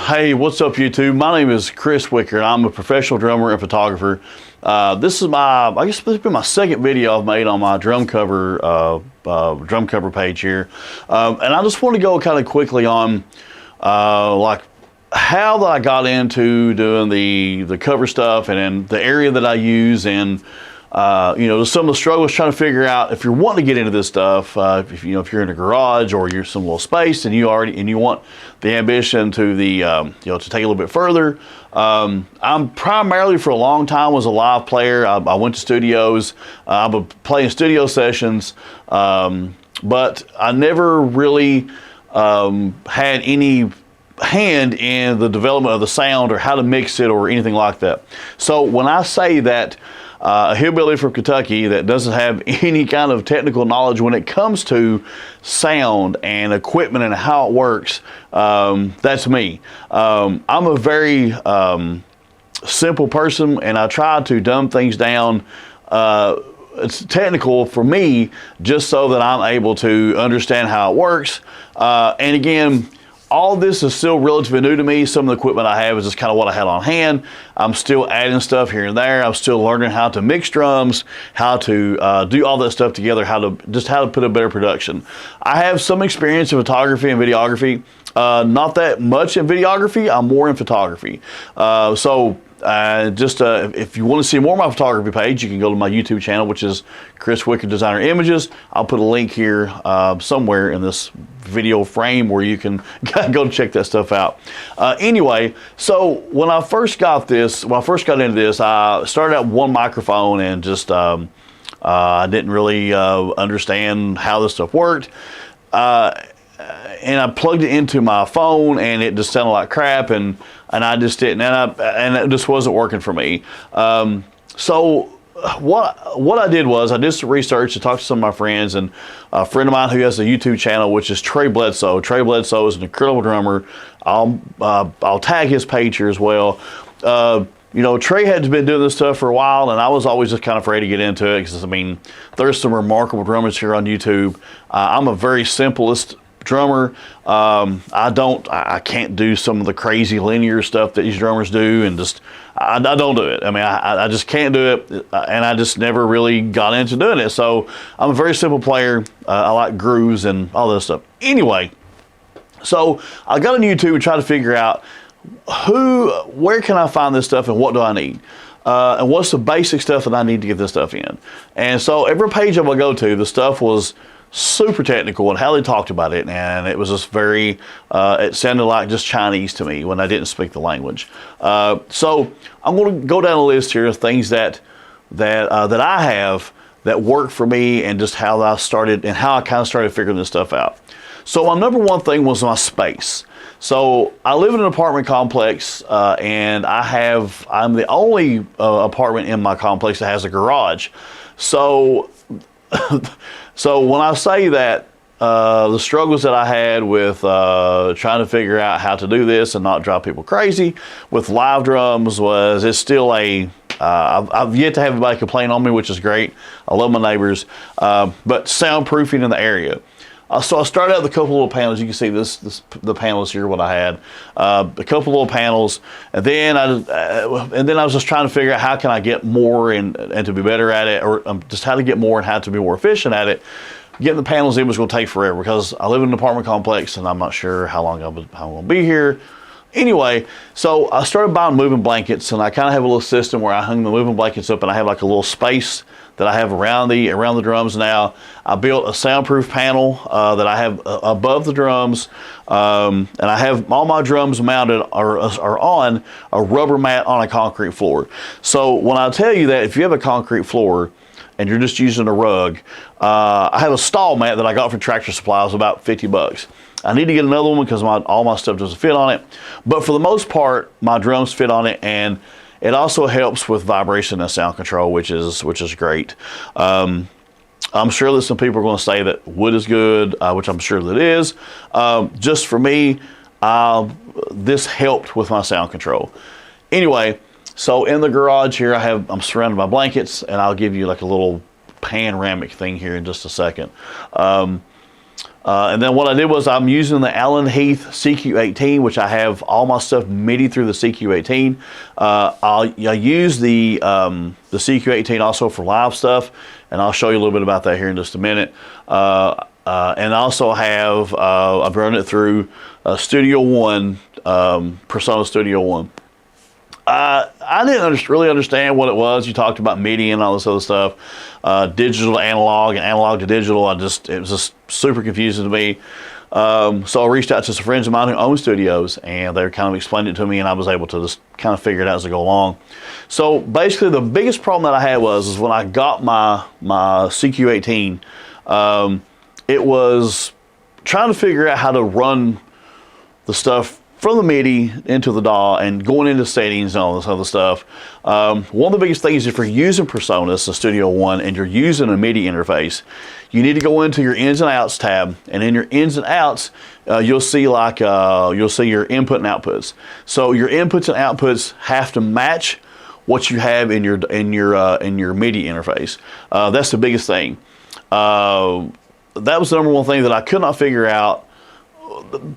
Hey, what's up YouTube? My name is Chris Wicker and I'm a professional drummer and photographer. This is I guess this has been my second video I've made on my drum cover page here. And I just want to go kind of quickly on like how that I got into doing the cover stuff and then the area that I use and you know, some of the struggles trying to figure out if you're wanting to get into this stuff, if you're in a garage or you're some little space and you want the ambition to to take a little bit further. I'm primarily for a long time was a live player. I went to studios. I've been playing studio sessions, but I never really had any hand in the development of the sound or how to mix it or anything like that. So when I say that a hillbilly from Kentucky that doesn't have any kind of technical knowledge when it comes to sound and equipment and how it works, that's me. I'm a very simple person and I try to dumb things down. It's technical for me just so that I'm able to understand how it works. And again, all this is still relatively new to me. Some of the equipment I have is just kind of what I had on hand. I'm still adding stuff here and there. I'm still learning how to mix drums, how to do all that stuff together, how to put a better production. I have some experience in photography and videography. Not that much in videography. I'm more in photography. If you want to see more of my photography page, you can go to my YouTube channel, which is Chris Wicker Designer Images. I'll put a link here somewhere in this video frame where you can go check that stuff out. Anyway, so when I first got into this, I started out with one microphone and just I didn't really understand how this stuff worked. And I plugged it into my phone and it just sounded like crap and I just didn't, and it just wasn't working for me. So what I did was I did some research to talk to some of my friends, and a friend of mine who has a YouTube channel, which is Trey Bledsoe. Trey Bledsoe is an incredible drummer. I'll tag his page here as well. You know, Trey had been doing this stuff for a while, and I was always just kind of afraid to get into it because, I mean, there's some remarkable drummers here on YouTube. I'm a very simplest drummer. I can't do some of the crazy linear stuff that these drummers do, and I don't do it. I mean, I just can't do it, and I just never really got into doing it. So I'm a very simple player. I like grooves and all this stuff. Anyway, so I got on YouTube and tried to figure out where can I find this stuff and what do I need? And what's the basic stuff that I need to get this stuff in? And so every page I would go to, the stuff was super technical and how they talked about it, and it was just very it sounded like just Chinese to me when I didn't speak the language. So I'm going to go down a list here of things that I have that work for me and just how I started and how I kind of started figuring this stuff out. So my number one thing was my space. So I live in an apartment complex, and I'm the only apartment in my complex that has a garage. So so when I say that, the struggles that I had with trying to figure out how to do this and not drive people crazy with live drums it's still I've yet to have anybody complain on me, which is great. I love my neighbors, but soundproofing in the area. So I started out with a couple little panels. You can see the panels here, what I had. A couple little panels, and then I was just trying to figure out how can I get more and to be better at it, or just how to get more and how to be more efficient at it. Getting the panels in was going to take forever because I live in an apartment complex and I'm not sure how long I'm going to be here. Anyway, so I started buying moving blankets, and I kind of have a little system where I hung the moving blankets up, and I have like a little space that I have around the drums now. I built a soundproof panel that I have above the drums, and I have all my drums mounted are on a rubber mat on a concrete floor. So when I tell you that if you have a concrete floor and you're just using a rug, I have a stall mat that I got from Tractor Supply. It was about 50 bucks. I need to get another one because all my stuff doesn't fit on it. But for the most part, my drums fit on it, and it also helps with vibration and sound control, which is great. I'm sure that some people are going to say that wood is good, which I'm sure that it is. Just for me, this helped with my sound control. Anyway, so in the garage here, I'm surrounded by blankets, and I'll give you like a little panoramic thing here in just a second. And then what I did was I'm using the Allen Heath CQ18, which I have all my stuff MIDI through the CQ18. I use the CQ18 also for live stuff, and I'll show you a little bit about that here in just a minute. And also have, I've run it through Studio One, Persona Studio One. I didn't really understand what it was. You talked about MIDI and all this other stuff, digital to analog and analog to digital. It was just super confusing to me. So I reached out to some friends of mine who own studios, and they kind of explained it to me, and I was able to just kind of figure it out as I go along. So basically, the biggest problem that I had was when I got my CQ18, it was trying to figure out how to run the stuff from the MIDI into the DAW and going into settings and all this other stuff. One of the biggest things, if you're using Persona, so Studio One, and you're using a MIDI interface, you need to go into your ins and outs tab, and in your ins and outs, you'll see you'll see your input and outputs. So your inputs and outputs have to match what you have in your MIDI interface. That's the biggest thing. That was the number one thing that I could not figure out.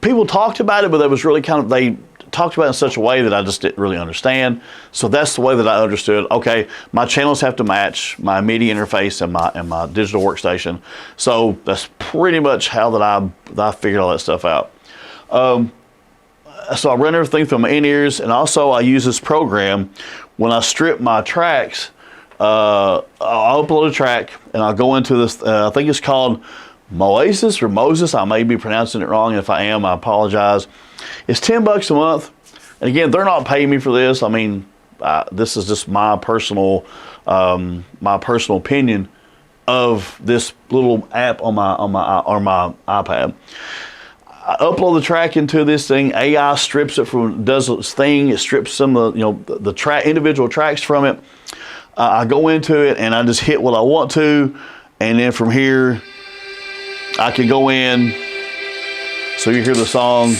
People talked about it, but that was really they talked about it in such a way that I just didn't really understand. So that's the way that I understood. Okay, my channels have to match my MIDI interface and my digital workstation. So that's pretty much how I figured all that stuff out. So I run everything through my in-ears, and also I use this program when I strip my tracks. I'll upload a track, and I'll go into this. I think it's called Moasis or Moses. I may be pronouncing it wrong. If I am, I apologize. It's $10 a month, and again, they're not paying me for this. I mean, this is just my personal opinion of this little app on my iPad. I upload the track into this thing. AI strips it does its thing. It strips some of the individual tracks from it. I go into it and I just hit what I want to, and then from here I can go in, so you hear the song,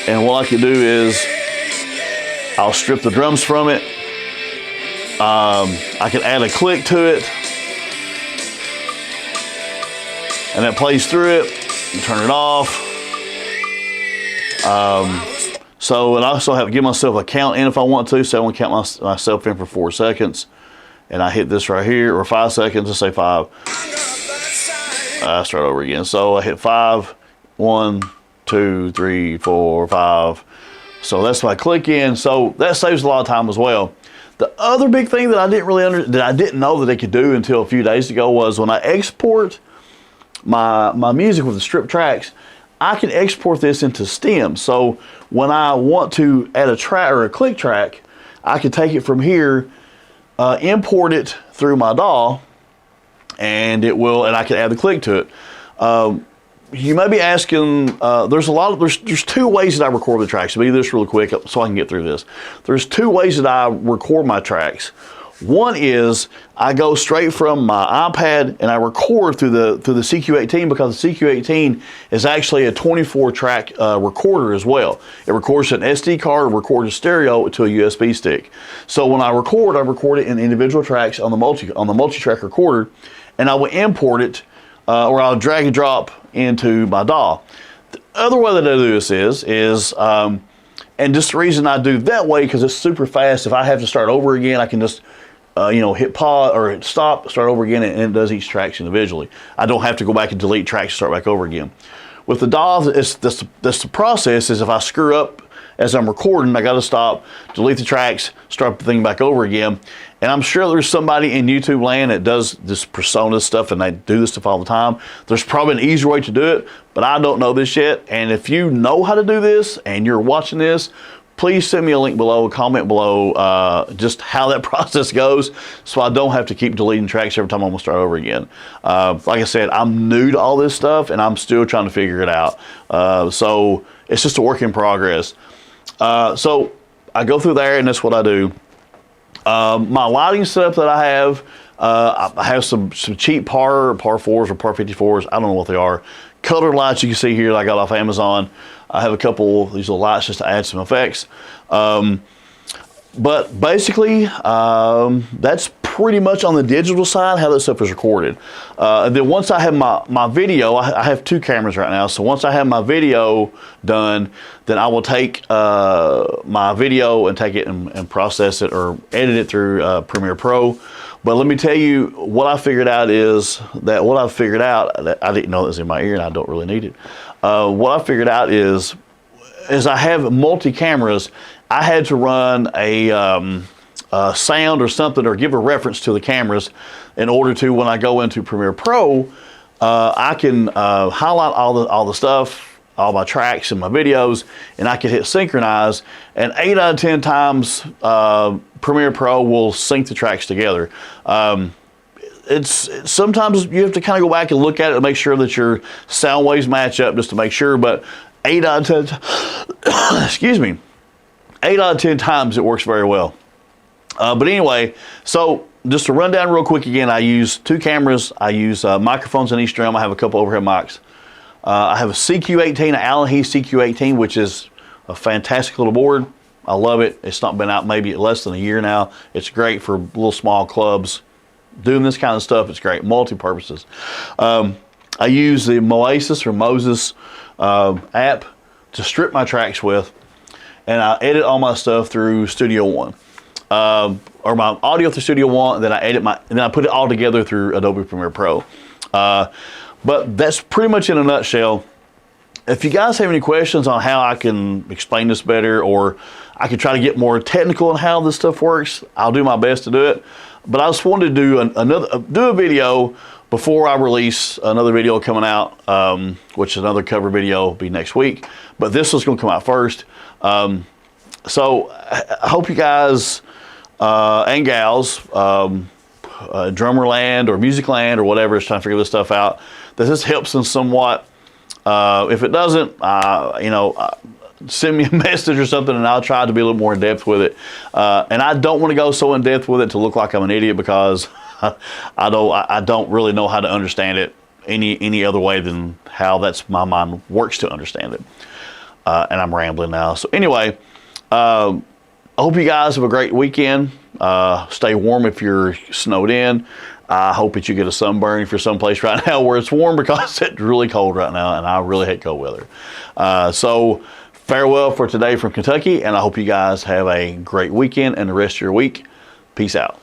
and what I can do is I'll strip the drums from it. I can add a click to it, and that plays through it, and turn it off. So, and I also have to give myself a count in if I want to. So I want to count myself in for 4 seconds, and I hit this right here, or 5 seconds, let's say 5. I start over again. So I hit 5, 1, 2, 3, 4, 5. So that's what I click in. So that saves a lot of time as well. The other big thing that I didn't know that they could do until a few days ago was when I export my music with the stripped tracks, I can export this into stems. So when I want to add a track or a click track, I can take it from here, import it through my DAW, and I can add the click to it. You may be asking, there's 2 ways that I record the tracks. Let me do this really quick so I can get through this. There's 2 ways that I record my tracks. One is I go straight from my iPad and I record through the CQ18, because the CQ18 is actually a 24-track recorder as well. It records an SD card, records a stereo to a USB stick. So when I record it in individual tracks on the multi-track recorder, and I will import it, or I'll drag and drop into my DAW. The other way that I do this is and just the reason I do that way, because it's super fast. If I have to start over again, I can just hit pause or hit stop, start over again, and it does each track individually. I don't have to go back and delete tracks and start back over again. With the DAW, that's the process. Is if I screw up as I'm recording, I got to stop, delete the tracks, start the thing back over again. And I'm sure there's somebody in YouTube land that does this Persona stuff, and they do this stuff all the time. There's probably an easier way to do it, but I don't know this yet. And if you know how to do this and you're watching this, please send me a link below, comment below just how that process goes, so I don't have to keep deleting tracks every time I'm gonna start over again. Like I said, I'm new to all this stuff, and I'm still trying to figure it out. So it's just a work in progress. So I go through there, and that's what I do. My lighting setup that I have some cheap par 4s or par 54s. I don't know what they are. Colored lights you can see here that I got off Amazon. I have a couple of these little lights just to add some effects. But basically, that's pretty much on the digital side how that stuff is recorded. Then once I have my video, I have 2 cameras right now. So once I have my video done, then I will take my video and take it and process it or edit it through Premiere Pro. But let me tell you, what I figured out is that I didn't know that was in my ear and I don't really need it. What I figured out is I have multi cameras, I had to run a sound or something or give a reference to the cameras in order to, when I go into Premiere Pro, I can highlight all the stuff, all my tracks and my videos, and I can hit synchronize, and 8 out of 10 times Premiere Pro will sync the tracks together. It's sometimes you have to kind of go back and look at it and make sure that your sound waves match up just to make sure, but 8 out of 10 excuse me, 8 out of 10 times it works very well. But anyway, so just to run down real quick again, I use 2 cameras. I use microphones in each drum. I have a couple overhead mics. I have a CQ18, an Allen Heath CQ18, which is a fantastic little board. I love it. It's not been out maybe less than a year now. It's great for little small clubs. Doing this kind of stuff, it's great. Multi-purposes. I use the Moses app to strip my tracks with, and I edit all my stuff through Studio One. Or my audio through Studio One, then and then I put it all together through Adobe Premiere Pro. But that's pretty much in a nutshell. If you guys have any questions on how I can explain this better, or I can try to get more technical on how this stuff works, I'll do my best to do it. But I just wanted to do a video before I release another video coming out, which is another cover video, will be next week. But this one's going to come out first. So I hope you guys and gals, Drummerland or Musicland or whatever is trying to figure this stuff out, that this helps them somewhat. If it doesn't, send me a message or something and I'll try to be a little more in depth with it. And I don't want to go so in depth with it to look like I'm an idiot, because I don't really know how to understand it any other way than how my mind works to understand it. And I'm rambling now. So anyway, I hope you guys have a great weekend. Stay warm if you're snowed in. I hope that you get a sunburn if you're someplace right now where it's warm, because it's really cold right now and I really hate cold weather. So farewell for today from Kentucky, and I hope you guys have a great weekend and the rest of your week. Peace out.